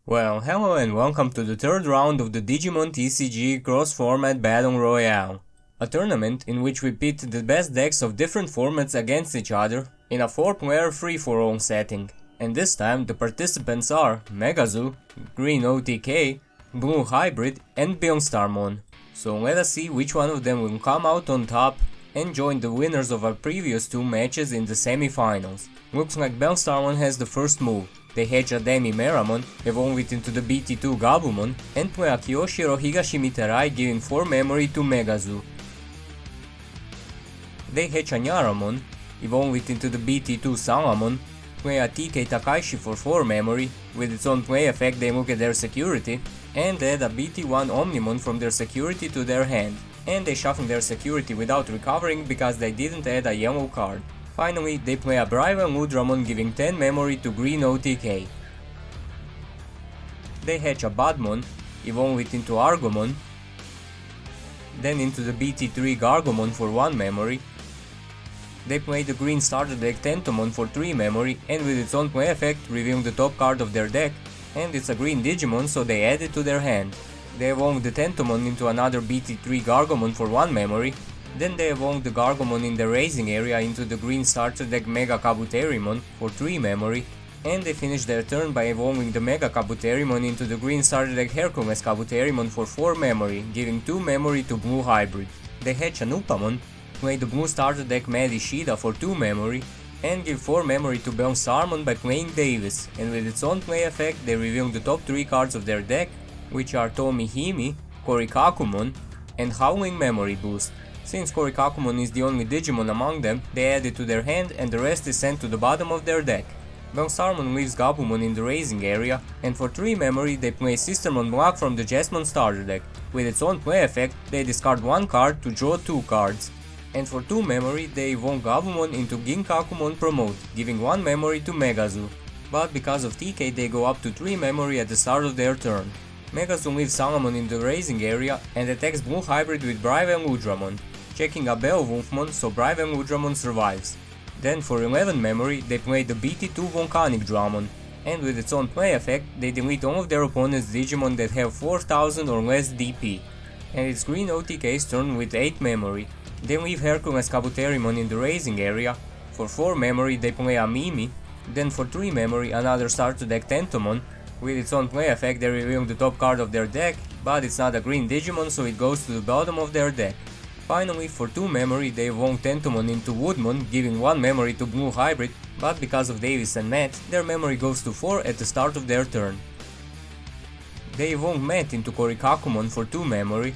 Well, hello and welcome to the third round of the Digimon TCG cross-format Battle-Royale, a tournament in which we pit the best decks of different formats against each other in a 4-player free-for-all setting. And this time the participants are Megazoo, Green OTK, Blue Hybrid and Beelstarmon. So let us see which one of them will come out on top and join the winners of our previous two matches in the semi-finals. Looks like Beelstarmon has the first move. They hatch a Demi-Meramon, evolve it into the BT2 Gabumon, and play a Kyoshiro Higashimitarai giving 4 memory to Megazoo. They hatch a Nyaramon, evolve it into the BT2 Salamon, play a TK Takaishi for 4 memory, with its own play effect they look at their security, and add a BT1 Omnimon from their security to their hand, and they shuffle their security without recovering because they didn't add a yellow card. Finally, they play a Brave and Ludramon giving 10 memory to Green OTK. They hatch a Badmon, evolve it into Argomon, then into the BT3 Gargomon for 1 memory. They play the green starter deck Tentomon for 3 memory and with its own play effect reveal the top card of their deck, and it's a green Digimon so they add it to their hand. They evolve the Tentomon into another BT3 Gargomon for 1 memory. Then they evolve the Gargomon in the raising area into the green starter deck Mega Kabuterimon for 3 memory, and they finish their turn by evolving the Mega Kabuterimon into the green starter deck Hercules Kabuterimon for 4 memory, giving 2 memory to Blue Hybrid. They hatch an Upamon, play the blue starter deck Mad Ishida for 2 memory, and give 4 memory to Beelstarmon by playing Davis, and with its own play effect they reveal the top 3 cards of their deck, which are Tomihime, Korikakumon, and Howling Memory Boost. Since Korikakumon is the only Digimon among them, they add it to their hand and the rest is sent to the bottom of their deck. Beelstarmon leaves Gabumon in the raising area, and for 3 memory they play Sistermon Block from the Jesmon starter deck. With its own play effect, they discard 1 card to draw 2 cards. And for 2 memory they evolve Gabumon into Ginkakumon Promote, giving 1 memory to Megazoo. But because of TK they go up to 3 memory at the start of their turn. Megazoo leaves Salamon in the raising area and attacks Blue Hybrid with Brave and Ludramon, checking a Beowulfmon so Brave and Ludramon survives. Then for 11 memory they play the BT2 Volcanic Dramon, and with its own play effect they delete all of their opponent's Digimon that have 4000 or less DP. And it's Green OTK's turn with 8 memory. They leave Hercules Kabuterimon in the raising area. For 4 memory they play a Mimi, then for 3 memory another starter deck Tentomon. With its own play effect they reveal the top card of their deck, but it's not a green Digimon so it goes to the bottom of their deck. Finally, for 2 memory they evolve Tentomon into Woodmon, giving 1 memory to Blue Hybrid, but because of Davis and Matt, their memory goes to 4 at the start of their turn. They evolve Matt into Korikakumon for 2 memory,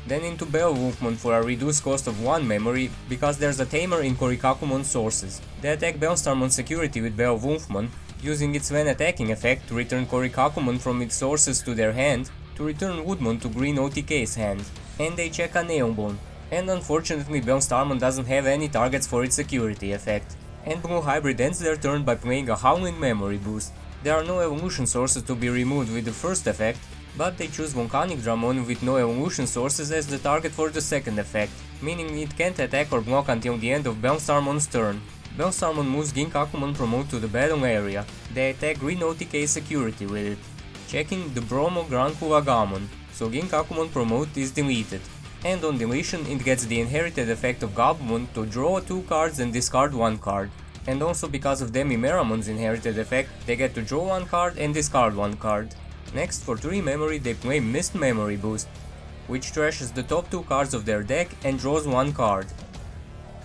then into Beowulfmon for a reduced cost of 1 memory, because there's a Tamer in Korikakumon sources. They attack Beelstarmon's security with Beowulfmon, using its when attacking effect to return Korikakumon from its sources to their hand, to return Woodmon to Green OTK's hand. And they check a Neonbone, and unfortunately Beelstarmon doesn't have any targets for its security effect. And Blue Hybrid ends their turn by playing a Howling Memory Boost. There are no evolution sources to be removed with the first effect, but they choose Volcanic Dramon with no evolution sources as the target for the second effect, meaning it can't attack or block until the end of Beelstarmon's turn. Beelstarmon moves Ginkakumon Promote to the battle area. They attack Green OTK security with it, checking the Bromo Grancula Gamon, so Ginkakumon Promote is deleted. And on deletion it gets the inherited effect of Gabumon to draw 2 cards and discard 1 card. And also because of Demi-Meramon's inherited effect, they get to draw 1 card and discard 1 card. Next, for 3 memory they play Mist Memory Boost, which trashes the top 2 cards of their deck and draws 1 card.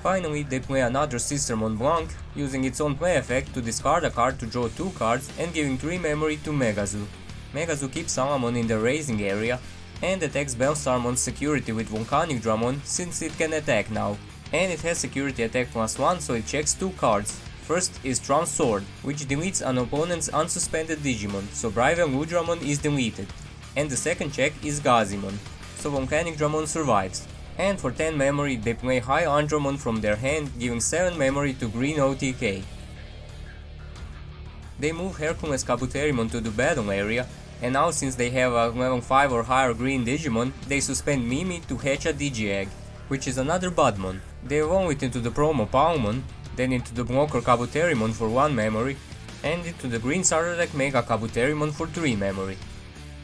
Finally, they play another Sistermon Blanc, using its own play effect to discard a card to draw 2 cards and giving 3 memory to Megazoo. Megazoo keeps Salamon in the raising area, and attacks Beelstarmon's security with Volcanic Dramon since it can attack now. And it has security attack +1 so it checks 2 cards. First is Trans Sword, which deletes an opponent's unsuspended Digimon, so Brave and Ludramon is deleted. And the second check is Gazimon, so Volcanic Dramon survives. And for 10 memory they play High Andromon from their hand, giving 7 memory to Green OTK. They move Hercules Kabuterimon to the battle area, and now since they have a level 5 or higher green Digimon, they suspend Mimi to hatch a Digi-Egg, which is another Budmon. They evolve it into the Promo Palmon, then into the blocker Kabuterimon for 1 memory, and into the green starter deck Mega Kabuterimon for 3 memory.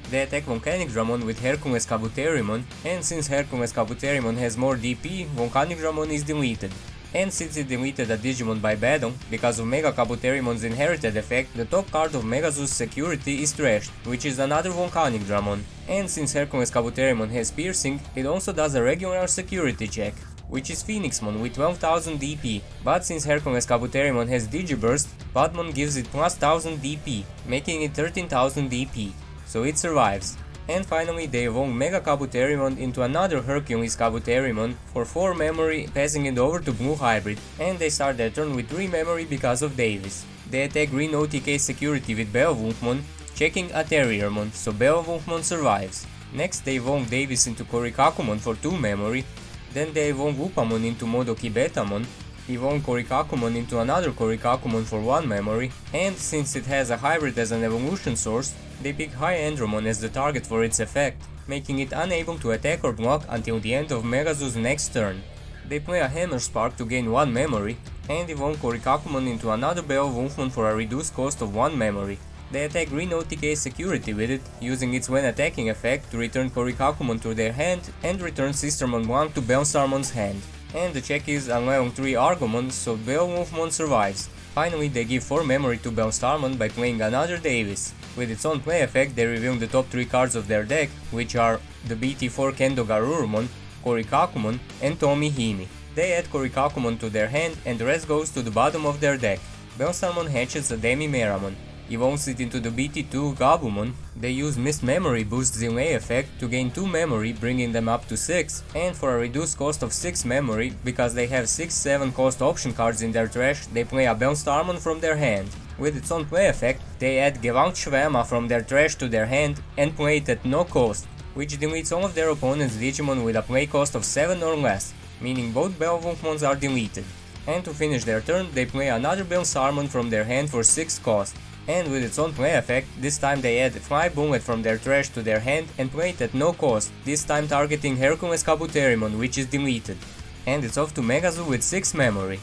They attack Volcanicdramon with Hercules Kabuterimon, and since Hercules Kabuterimon has more DP, Volcanicdramon is deleted. And since it deleted a Digimon by battle, because of Mega Kabuterimon's inherited effect, the top card of Megazoo's security is trashed, which is another Volcanicdramon. And since Hercules Kabuterimon has piercing, it also does a regular security check, which is Phoenixmon with 12,000 DP, but since Hercules Kabuterimon has Digiburst, Budmon gives it plus 1000 DP, making it 13,000 DP, so it survives. And finally they evolve Mega Kabuterimon into another Hercules Kabuterimon for 4 memory, passing it over to Blue Hybrid, and they start their turn with 3 memory because of Davis. They attack Green OTK security with Beowulfmon, checking a Terriermon, so Beowulfmon survives. Next they evolve Davis into Korikakumon for 2 memory, then they evolve Upamon into Modoki Betamon, evolve Korikakumon into another Korikakumon for 1 memory, and since it has a hybrid as an evolution source, they pick Hyandromon as the target for its effect, making it unable to attack or block until the end of Megazoo's next turn. They play a Hammer Spark to gain 1 memory, and evolve Korikakumon into another Beowulfmon for a reduced cost of 1 memory. They attack Green OTK security with it, using its when attacking effect to return Korikakumon to their hand and return Sistermon Blanc to Beelstarmon's hand. And the check is a level 3 Argomon, so Beowulfmon survives. Finally they give 4 memory to Beelstarmon by playing another Davis. With its own play effect they reveal the top 3 cards of their deck, which are the BT4 Kendo Garurumon, Korikakumon and Tomi Himi. They add Korikakumon to their hand and the rest goes to the bottom of their deck. Beelstarmon hatches a Demi-Meramon, evolves it into the BT2 Gabumon. They use Missed Memory Boost Delay effect to gain 2 memory, bringing them up to 6, and for a reduced cost of 6 memory, because they have 6-7 cost option cards in their trash, they play a Beelstarmon from their hand. With its own play effect, they add Gewaltschwärmer from their trash to their hand and play it at no cost, which deletes all of their opponent's Digimon with a play cost of 7 or less, meaning both Beowulfmons are deleted. And to finish their turn, they play another Beelstarmon from their hand for 6 cost. And with its own play effect, this time they add Fly Bullet from their trash to their hand and play it at no cost, this time targeting Hercules Kabuterimon, which is deleted. And it's off to Megazoo with 6 memory.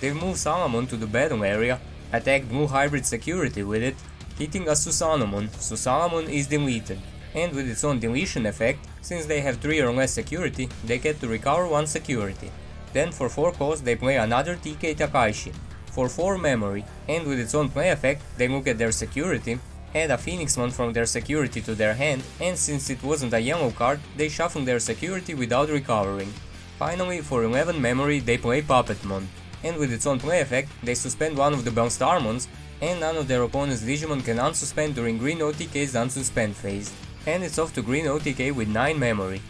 They move Salamon to the battle area, attack Blue Hybrid security with it, hitting a Susanomon, so Salamon is deleted. And with its own deletion effect, since they have 3 or less security, they get to recover 1 security. Then for 4 cost they play another TK Takaishi for 4 memory, and with its own play effect they look at their security, add a Phoenixmon from their security to their hand, and since it wasn't a yellow card, they shuffle their security without recovering. Finally, for 11 memory they play Puppetmon, and with its own play effect they suspend one of the Beelstarmons, and none of their opponent's Digimon can unsuspend during Green OTK's unsuspend phase. And it's off to Green OTK with 9 memory.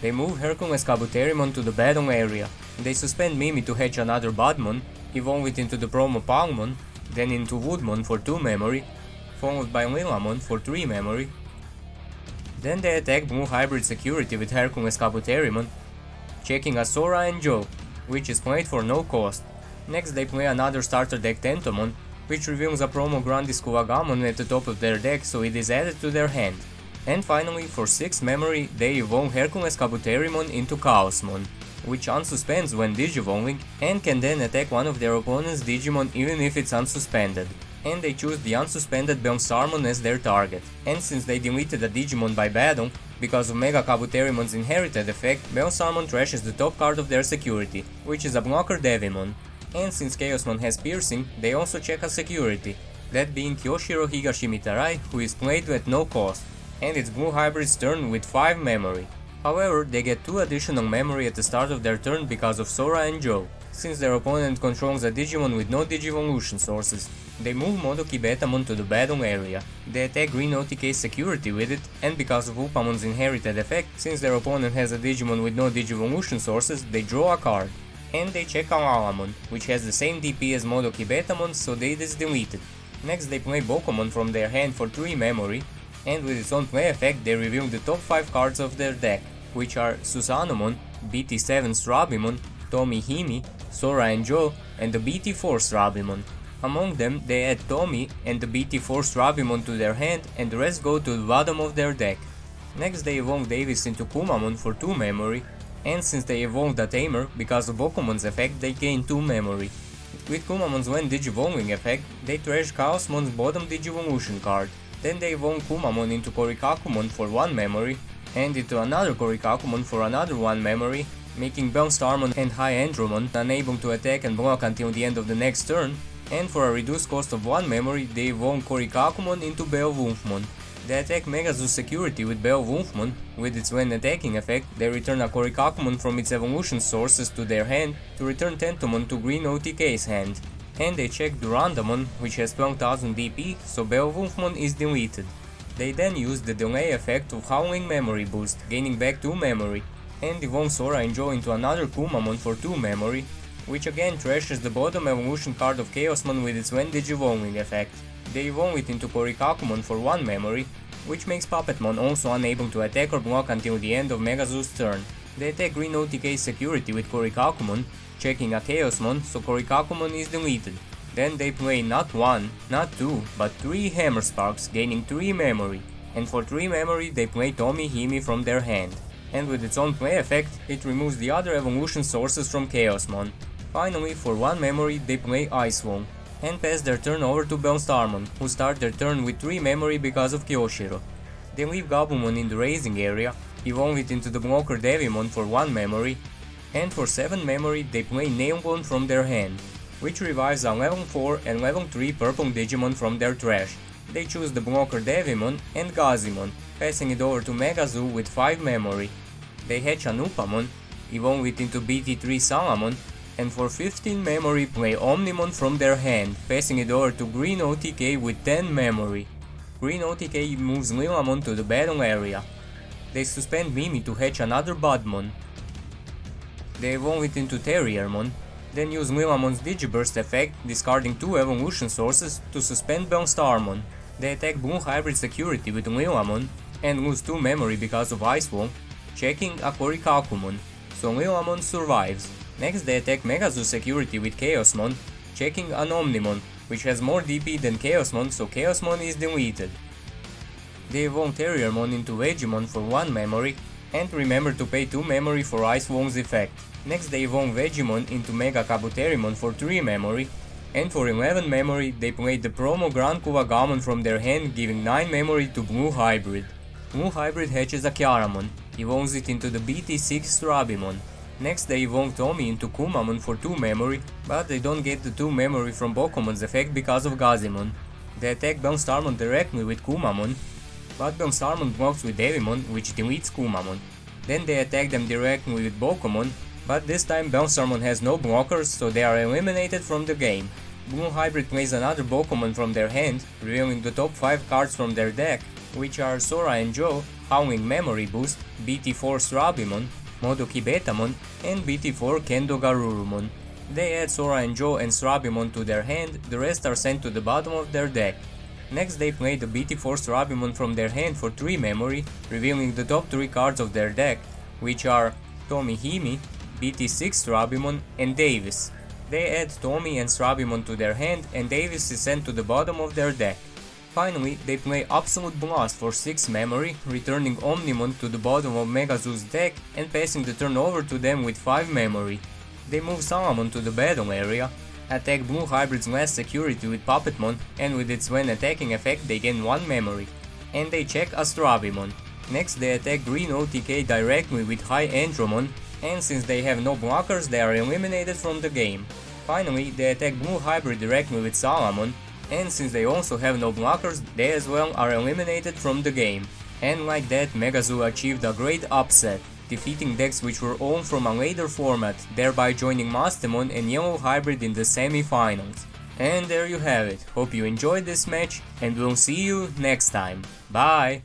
They move Hercules Kabuterimon to the battle area. They suspend Mimi to hatch another Budmon, evolve it into the promo Palmon, then into Woodmon for 2 memory, followed by Lilamon for 3 memory. Then they attack Blue Hybrid security with Hercules Kabuterimon, checking a Sora and Joe, which is played for no cost. Next they play another starter deck Tentomon, which reveals a promo Grandis Kuwagamon at the top of their deck, so it is added to their hand. And finally, for 6 memory, they evolve Hercules Kabuterimon into Chaosmon, which unsuspends when digivolving and can then attack one of their opponent's Digimon even if it's unsuspended. And they choose the unsuspended Beelstarmon as their target. And since they deleted a Digimon by battle, because of Mega Kabuterimon's inherited effect, Beelstarmon trashes the top card of their security, which is a blocker Devimon. And since Chaosmon has piercing, they also check a security, that being Kyoshiro Higashimitarai, who is played at no cost. And it's Blue Hybrid's turn with 5 memory. However, they get 2 additional memory at the start of their turn because of Sora and Joe. Since their opponent controls a Digimon with no Digivolution sources, they move Modoki Betamon to the battle area. They attack Green OTK security with it, and because of Upamon's inherited effect, since their opponent has a Digimon with no Digivolution sources, they draw a card. And they check Alalamon, which has the same DP as Modoki Betamon, so it is deleted. Next they play Bokomon from their hand for 3 memory, and with its own play effect they reveal the top 5 cards of their deck, which are Susanomon, BT7 Strabimon, Tomi Himi, Sora and Joe, and the BT4 Strabimon. Among them they add Tomi and the BT4 Strabimon to their hand, and the rest go to the bottom of their deck. Next they evolve Davis into Kumamon for 2 memory, and since they evolved a Tamer, because of Bokomon's effect they gain 2 memory. With Kumamon's when Digivolving effect, they trash Chaosmon's bottom Digivolution card. Then they evolve Kumamon into Korikakumon for 1 memory, and into another Korikakumon for another 1 memory, making Beelstarmon and Hydromon unable to attack and block until the end of the next turn, and for a reduced cost of 1 memory they evolve Korikakumon into Beowulfmon. They attack Megazoo security with Beowulfmon. With its when attacking effect, they return a Korikakumon from its evolution sources to their hand to return Tentomon to Green OTK's hand. And they check Durandamon, which has 12,000 DP, so Beowulfmon is deleted. They then use the delay effect of Howling Memory Boost, gaining back 2 memory, and evolve Sora and Joe into another Kumamon for 2 memory, which again trashes the bottom evolution card of Chaosmon with its when Digivolving effect. They evolve it into Korikakumon for 1 memory, which makes Puppetmon also unable to attack or block until the end of Megazoo's turn. They attack Green OTK security with Korikakumon, checking a Chaosmon, so Korikakumon is deleted. Then they play not 1, not 2, but 3 Hammer Sparks, gaining 3 memory, and for 3 memory they play Tomi Himi from their hand. And with its own play effect, it removes the other evolution sources from Chaosmon. Finally, for 1 memory they play Ice Wall, and pass their turn over to Beelstarmon, who start their turn with 3 memory because of Kyoshiro. They leave Gabumon in the raising area, evolve it into the blocker Devimon for 1 memory, and for 7 memory they play Nailbone from their hand, which revives a level 4 and level 3 purple Digimon from their trash. They choose the blocker Devimon and Gazimon, passing it over to Megazoo with 5 memory. They hatch a Nupamon, evolve it into BT3 Salamon, and for 15 memory play Omnimon from their hand, passing it over to Green OTK with 10 memory. Green OTK moves Lilamon to the battle area. They suspend Mimi to hatch another Budmon. They evolve it into Terriermon, then use Lilamon's Digiburst effect, discarding 2 evolution sources to suspend Beelstarmon. They attack Blue Hybrid security with Lilamon, and lose 2 memory because of Ice Wall, checking a Korikakumon, so Lilamon survives. Next they attack Megazoo security with Chaosmon, checking an Omnimon, which has more DP than Chaosmon, so Chaosmon is deleted. They evolve Terriermon into Vegemon for 1 memory, and remember to pay 2 memory for Ice Wall's effect. Next they evolve Vegemon into Mega Kabuterimon for 3 memory, and for 11 memory they play the promo Grand Kuwagamon from their hand, giving 9 memory to Blue Hybrid. Blue Hybrid hatches a Kyaramon, evolves it into the BT6 Strabimon. Next they evolve Tomi into Kumamon for 2 memory, but they don't get the 2 memory from Bokomon's effect because of Gazimon. They attack Beelstarmon directly with Kumamon, but Beelstarmon blocks with Devimon, which deletes Kumamon. Then they attack them directly with Bokomon, but this time Beelstarmon has no blockers, so they are eliminated from the game. Blue Hybrid plays another Bokomon from their hand, revealing the top 5 cards from their deck, which are Sora and Joe, Howling Memory Boost, BT4 Strabimon, Modoki Betamon, and BT4 Kendo Garurumon. They add Sora and Joe and Strabimon to their hand, the rest are sent to the bottom of their deck. Next they play the BT4 Strabimon from their hand for 3 memory, revealing the top 3 cards of their deck, which are Tomi Himi, BT6 Strabimon, and Davis. They add Tomi and Strabimon to their hand, and Davis is sent to the bottom of their deck. Finally, they play Absolute Blast for 6 memory, returning Omnimon to the bottom of Megazoo's deck and passing the turn over to them with 5 memory. They move Salamon to the battle area, attack Blue Hybrid's last security with Puppetmon, and with its when attacking effect they gain 1 memory. And they check Astrabimon. Next they attack Green OTK directly with Hydromon, and since they have no blockers they are eliminated from the game. Finally, they attack Blue Hybrid directly with Salamon, and since they also have no blockers, they as well are eliminated from the game. And like that, Megazoo achieved a great upset, defeating decks which were all from a later format, thereby joining Mastemon and Yellow Hybrid in the semi-finals. And there you have it. Hope you enjoyed this match, and we'll see you next time. Bye!